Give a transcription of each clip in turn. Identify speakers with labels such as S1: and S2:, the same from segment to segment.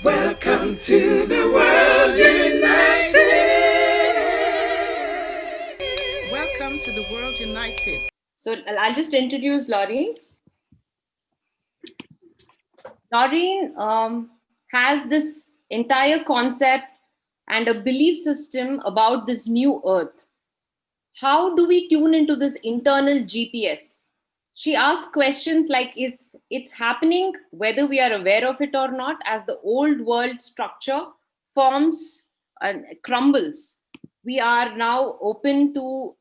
S1: Welcome to the world united. Welcome to the world united.
S2: So I'll just introduce Laureen. Laureen has this entire concept and a belief system about this new earth. How do we tune into this internal GPS? She asks questions like, is it's happening whether we are aware of it or not, as the old world structure forms and crumbles? We are now open to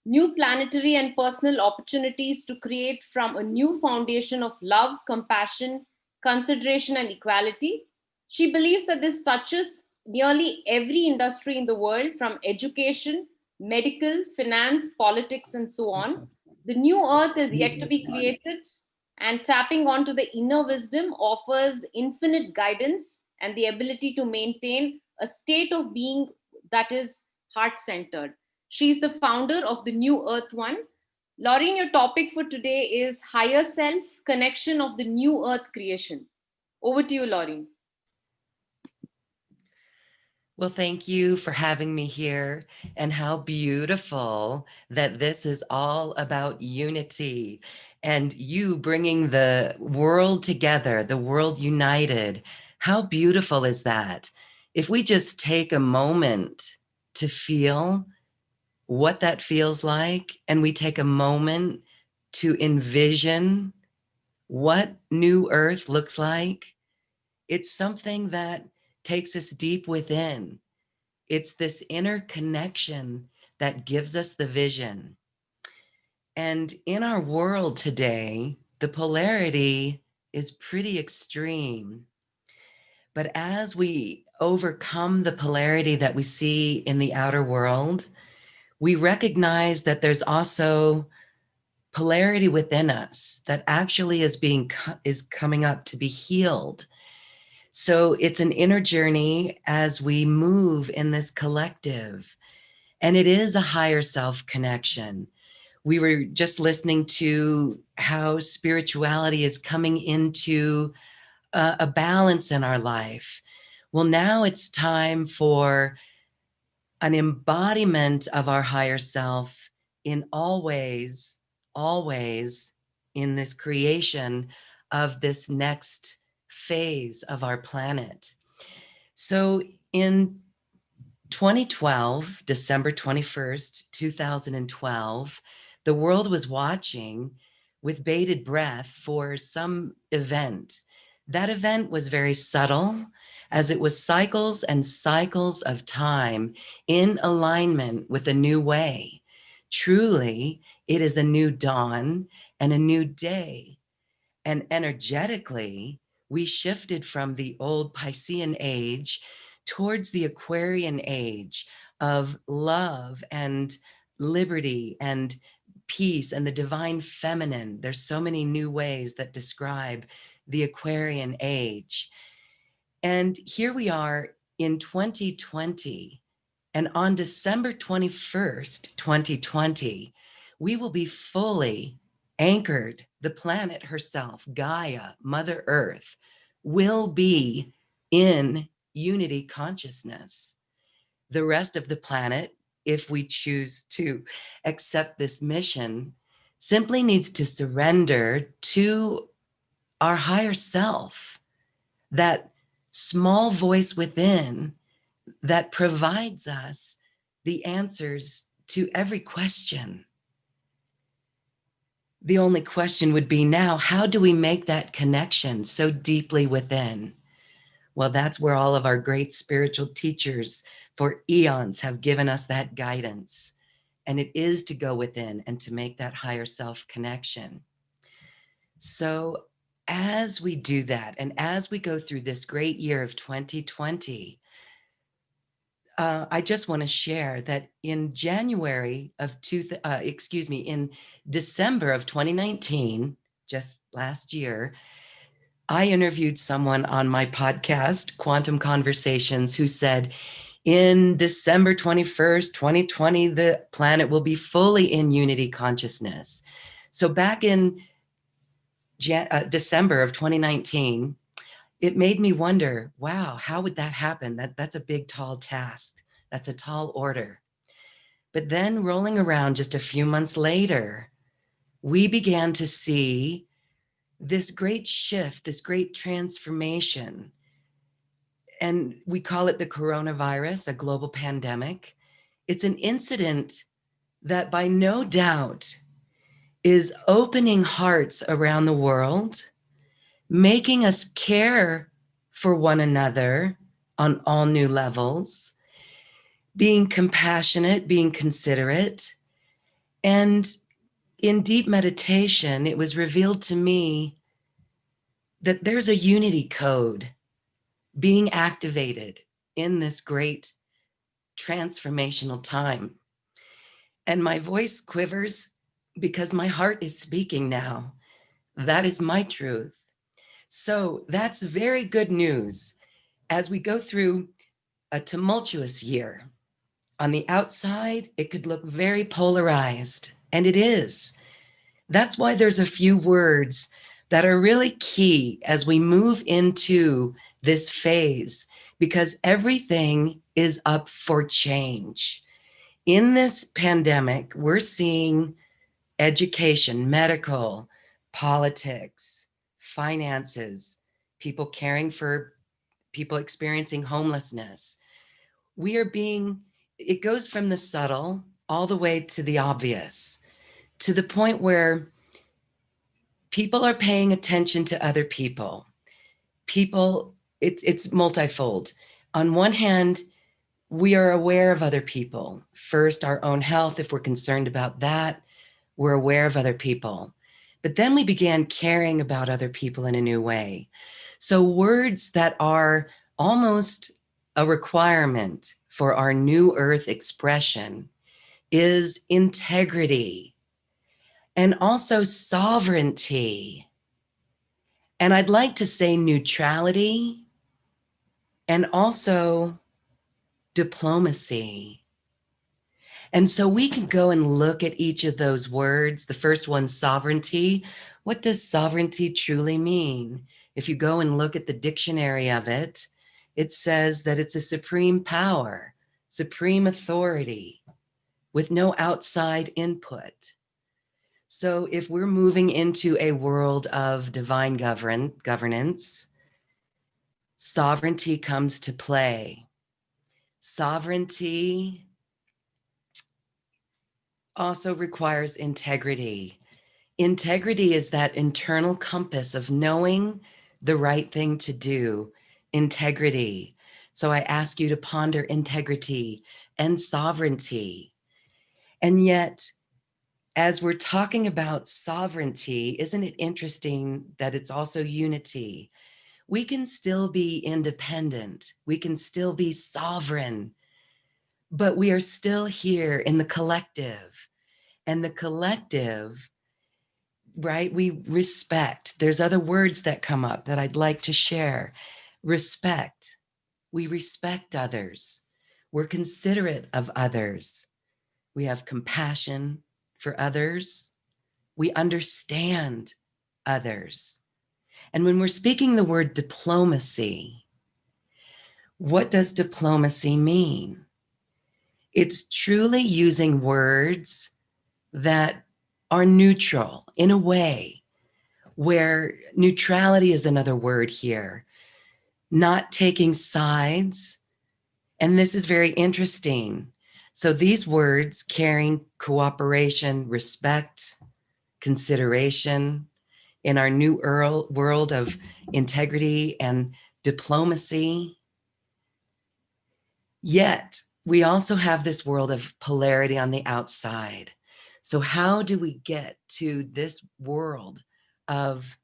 S2: new planetary and personal opportunities to create from a new foundation of love, compassion, consideration, and equality. She believes that this touches nearly every industry in the world, from education, medical, finance, politics, and so on. The new earth is yet to be created, and tapping onto the inner wisdom offers infinite guidance and the ability to maintain a state of being that is heart centered. She's the founder of the New Earth One. Laureen, your topic for today is higher self connection of the new earth creation. Over to you, Laureen.
S3: Well, thank you for having me here. And how beautiful that this is all about unity and you bringing the world together, the world united. How beautiful is that? If we just take a moment to feel what that feels like, and we take a moment to envision what new earth looks like, it's something that takes us deep within. It's this inner connection that gives us the vision. And in our world today, the polarity is pretty extreme. But as we overcome the polarity that we see in the outer world, we recognize that there's also polarity within us that actually is coming up to be healed. So it's an inner journey as we move in this collective, and it is a higher self connection. We were just listening to how spirituality is coming into a balance in our life. Well, now it's time for an embodiment of our higher self in always in this creation of this next phase of our planet. So in 2012, December 21st, 2012, the world was watching with bated breath for some event. That event was very subtle, as it was cycles and cycles of time in alignment with a new way. Truly, it is a new dawn and a new day. And energetically, we shifted from the old Piscean age towards the Aquarian age of love and liberty and peace and the divine feminine. There's so many new ways that describe the Aquarian age. And here we are in 2020. And on December 21st, 2020, we will be fully anchored. The planet herself, Gaia, Mother Earth, will be in unity consciousness. The rest of the planet, if we choose to accept this mission, simply needs to surrender to our higher self, that small voice within that provides us the answers to every question. The only question would be now, how do we make that connection so deeply within? Well, that's where all of our great spiritual teachers for eons have given us that guidance. And it is to go within and to make that higher self connection. So as we do that, and as we go through this great year of 2020, I just want to share that in in December of 2019, just last year, I interviewed someone on my podcast, Quantum Conversations, who said, in December 21st, 2020, the planet will be fully in unity consciousness. So back in December of 2019, it made me wonder, wow, how would that happen? That's a big, tall task. That's a tall order. But then rolling around just a few months later, we began to see this great shift, this great transformation. And we call it the coronavirus, a global pandemic. It's an incident that by no doubt is opening hearts around the world, making us care for one another on all new levels, being compassionate, being considerate. And in deep meditation, it was revealed to me that there's a unity code being activated in this great transformational time. And my voice quivers because my heart is speaking now. That is my truth. So that's very good news as we go through a tumultuous year. On the outside, it could look very polarized, and it is. That's why there's a few words that are really key as we move into this phase, because everything is up for change. In this pandemic, we're seeing education, medical, politics, finances, people caring for people experiencing homelessness. It goes from the subtle all the way to the obvious, to the point where people are paying attention to other people. It's multifold. On one hand, we are aware of other people. First, our own health, if we're concerned about that, we're aware of other people. But then we began caring about other people in a new way. So words that are almost a requirement for our new earth expression is integrity and also sovereignty. And I'd like to say neutrality and also diplomacy. And so we can go and look at each of those words. The first one, sovereignty. What does sovereignty truly mean? If you go and look at the dictionary of it, it says that it's a supreme power, supreme authority with no outside input. So if we're moving into a world of divine governance, sovereignty comes to play. Sovereignty also requires integrity. Integrity is that internal compass of knowing the right thing to do. Integrity. So I ask you to ponder integrity and sovereignty. And yet, as we're talking about sovereignty, isn't it interesting that it's also unity? We can still be independent. We can still be sovereign, but we are still here in the collective. And the collective, right? We respect. There's other words that come up that I'd like to share. Respect. We respect others. We're considerate of others. We have compassion for others. We understand others. And when we're speaking the word diplomacy, what does diplomacy mean? It's truly using words that are neutral in a way, where neutrality is another word here, not taking sides. And this is very interesting. So these words carrying cooperation, respect, consideration in our new world of integrity and diplomacy. Yet we also have this world of polarity on the outside. So how do we get to this world of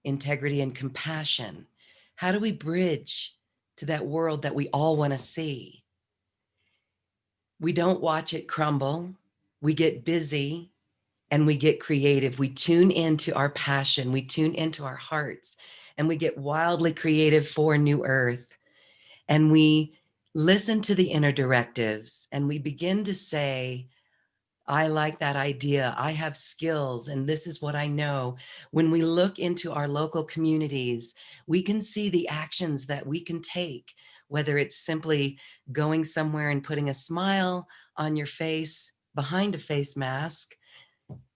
S3: integrity and compassion? How do we bridge to that world that we all want to see? We don't watch it crumble. We get busy and we get creative. We tune into our passion. We tune into our hearts and we get wildly creative for New Earth. And we listen to the inner directives and we begin to say, I like that idea. I have skills and this is what I know. When we look into our local communities, we can see the actions that we can take, whether it's simply going somewhere and putting a smile on your face behind a face mask,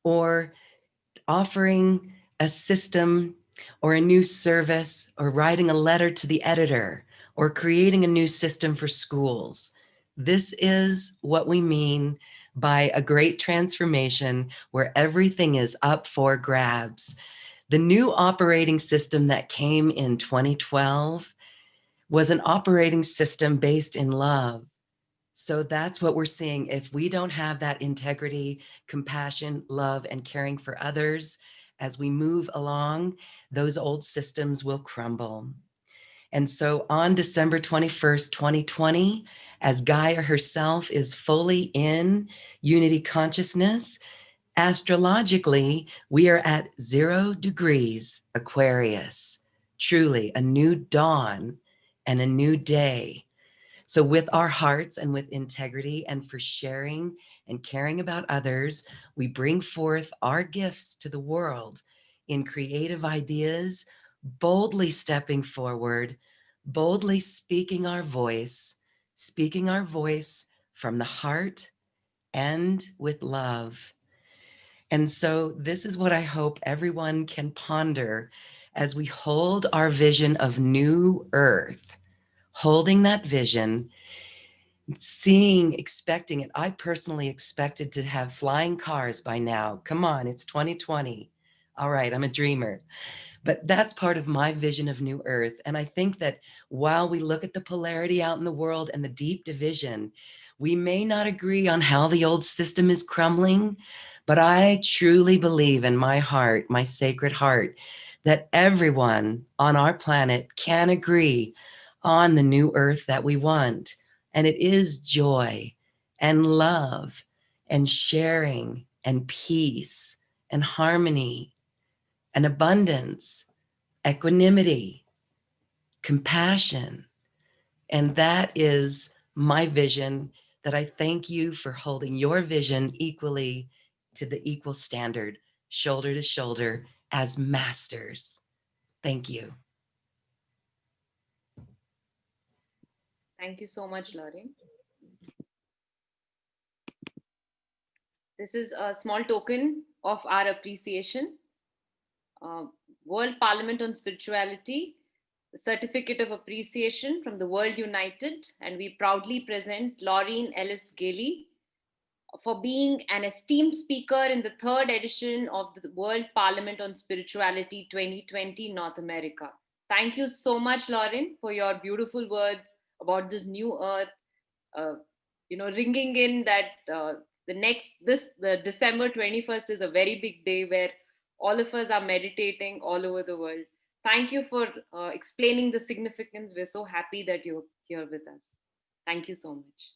S3: or offering a system or a new service, or writing a letter to the editor, or creating a new system for schools. This is what we mean by a great transformation where everything is up for grabs. The new operating system that came in 2012 was an operating system based in love. So that's what we're seeing. If we don't have that integrity, compassion, love, and caring for others, as we move along, those old systems will crumble. And so on December 21st, 2020, as Gaia herself is fully in unity consciousness, astrologically, we are at 0 degrees Aquarius, truly a new dawn and a new day. So, with our hearts and with integrity and for sharing and caring about others, we bring forth our gifts to the world in creative ideas, boldly stepping forward, boldly speaking our voice from the heart and with love. And so, this is what I hope everyone can ponder as we hold our vision of new earth, holding that vision, seeing, expecting it. I personally expected to have flying cars by now. Come on, it's 2020. All right, I'm a dreamer. But that's part of my vision of New Earth. And I think that while we look at the polarity out in the world and the deep division, we may not agree on how the old system is crumbling, but I truly believe in my heart, my sacred heart, that everyone on our planet can agree on the new earth that we want. And it is joy and love and sharing and peace and harmony and abundance, equanimity, compassion. And that is my vision, that I thank you for holding your vision equally to the equal standard, shoulder to shoulder as masters. Thank you.
S2: Thank you so much, Lauren. This is a small token of our appreciation. uh, World Parliament on Spirituality, the Certificate of Appreciation from the World United, and we proudly present Laureen Ellis Galey for being an esteemed speaker in the third edition of the World Parliament on Spirituality 2020 North America. Thank you so much, Lauren, for your beautiful words about this new earth. Uh, ringing in that the December 21st is a very big day where all of us are meditating all over the world. Thank you for explaining the significance. We're so happy that you're here with us. Thank you so much.